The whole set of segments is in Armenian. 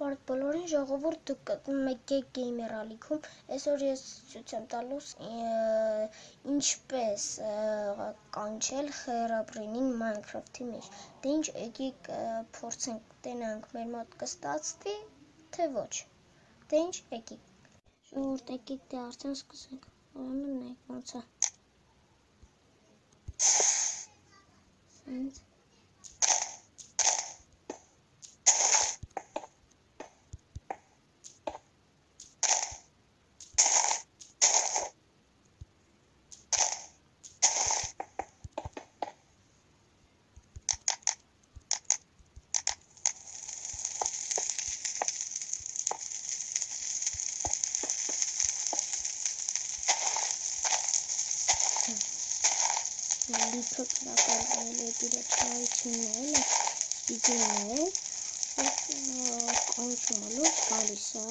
Բարդ բոլորին ժողովուրդ դուք գտնվում եք Geek Gamer ալիքում, այսօր ես ցույց եմ տալուս ինչպես կանչել Herobrine-ին Minecraft-ի մեջ։ Դե ինչ, եկեք փորձենք տենանք մեր մոտ կստացվի, թե ոչ։ Դե ինչ, եկեք։ Ժողովուրդ եկեք դե արդեն սկսենք։ Ուրեմն նայեք ոնց է։ Սենց լիքը կրակալվել է դիրեքնայություններ, իգիներ, կանչումալով գալիս է,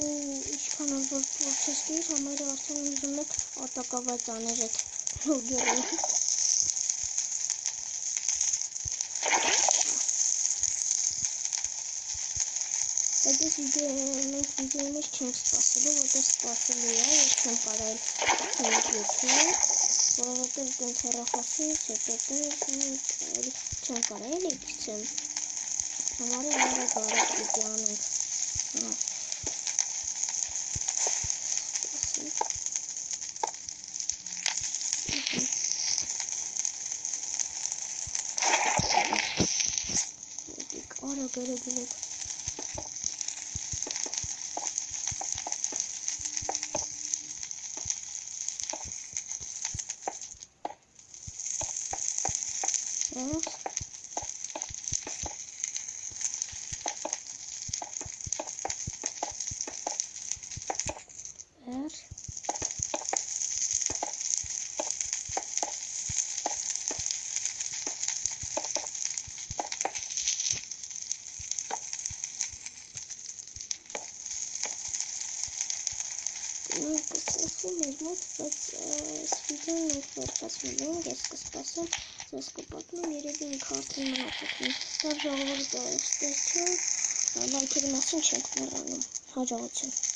ու ինչքանով որ պրոցես կիր, համերը արդեն ուզում եք ատակաված աներ եք լոգերին։ Բայց ես մենք վիդեոյի մեջ չենք սպասելու, որտեղ սպասելու է, ես չեմ կարել YouTube, որովհետև դենց հեռախոսից հետո չեմ կարել, էլի գցեմ, համարը նորը բարակ պիտի անենք, արագ գլեք, մեր մոտ, բայց այս վիդեոն մենք վերկացվել ենք, ես կսպասեմ, ձեզ կպատմեմ, երևի ինքը արդեն մնացել, լավ ժողովուրդ ստեցում, լայքերի մասին չենք մեռանում, հաջողություն։